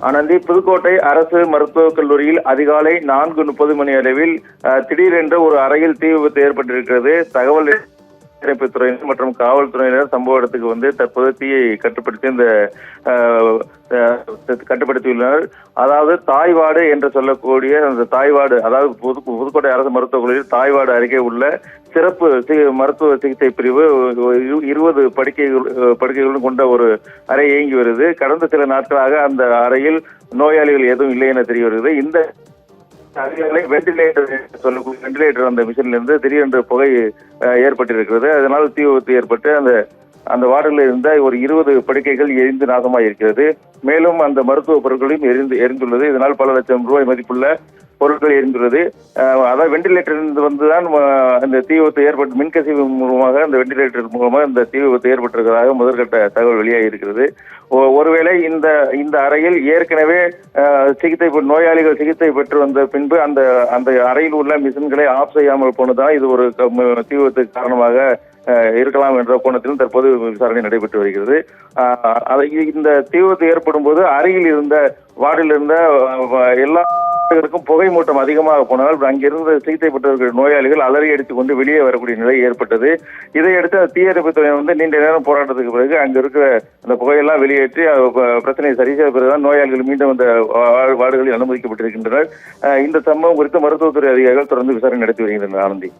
ஆனந்தி, புதுக்கோட்டை அரசு மருத்துவக் கல்லூரியில் அதிகாலை 4:30 மணி அளவில் திடீரென்று ஒரு அறையில் தீ விபத்து ஏற்பட்டிருக்கிறது. தகவல் துறையினர் மற்றும் காவல்துறையினர் சம்பவ இடத்துக்கு வந்து தற்போது தீயை கட்டுப்படுத்தியுள்ளனர். அதாவது தாய்வாடு என்று சொல்லக்கூடிய அந்த தாய்வாடு, அதாவது புதுக்கோட்டை அரசு மருத்துவக் கல்லூரியில் தாய்வாடு அருகே உள்ள சிறப்பு மருத்துவ சிகிச்சை பிரிவு 20 படுக்கைகளுடன் கொண்ட ஒரு அறை இயங்கி வருது. கடந்த சில நாட்களாக அந்த அறையில் நோயாளிகள் எதுவும் இல்லை என தெரிய வருகிறது. இந்த வெண்டிலேட்டர் அந்த மிஷின்ல இருந்து திடீரென்று புகை ஏற்பட்டிருக்கிறது. அதனால் தீ விபத்து ஏற்பட்டு அந்த வார்டில் இருந்த ஒரு 20 படுக்கைகள் எரிந்து நாசமாக இருக்கிறது. மேலும் அந்த மருத்துவ பொருட்களையும் எரிந்துள்ளது. இதனால் பல லட்சம் ரூபாய் மதிப்புள்ள பொருட்கள் எரிந்துள்ளது. அதாவது வெண்டிலேட்டர் வந்துதான் அந்த தீ விபத்து ஏற்பட்டு மின்கசிவு மூலமாக அந்த வெண்டிலேட்டர் மூலமாக இந்த தீ விபத்து ஏற்பட்டிருக்கிறதாக முதற்கட்ட தகவல் வெளியாகி இருக்கிறது. ஒருவேளை இந்த அறையில் ஏற்கனவே நோயாளிகள் சிகிச்சை பெற்று வந்த பின்பு அந்த அறையில் உள்ள மிஷின்களை ஆஃப் செய்யாமல் போனதான் இது ஒரு தீ விபத்துக்கு காரணமாக இருக்கலாம் என்ற கோணத்திலும் தற்போது விசாரணை நடைபெற்று வருகிறது. இந்த தீ விபத்து ஏற்படும் போது அருகில் இருந்த வார்டில் இருந்த எல்லா புகை மூட்டம் அதிகமாக போனால் அங்கிருந்த சிகிச்சை பெற்றவர்கள் நோயாளிகள் அலறி அடித்துக் கொண்டு வெளியே வரக்கூடிய நிலை ஏற்பட்டது. இதையடுத்து தீயணைப்பு துறை நீண்ட நேரம் போராட்டத்துக்கு பிறகு அங்க இருக்கிற அந்த புகையெல்லாம் வெளியேற்றி பிரச்சனையை சரி செய்த பிறகுதான் நோயாளிகள் மீண்டும் அந்த வார்டுகளில் அனுமதிக்கப்பட்டிருக்கின்றனர். இந்த சம்பவம் குறித்து மருத்துவத்துறை அதிகாரிகள் தொடர்ந்து விசாரணை நடத்தி வருகின்றனர். ஆனந்தி.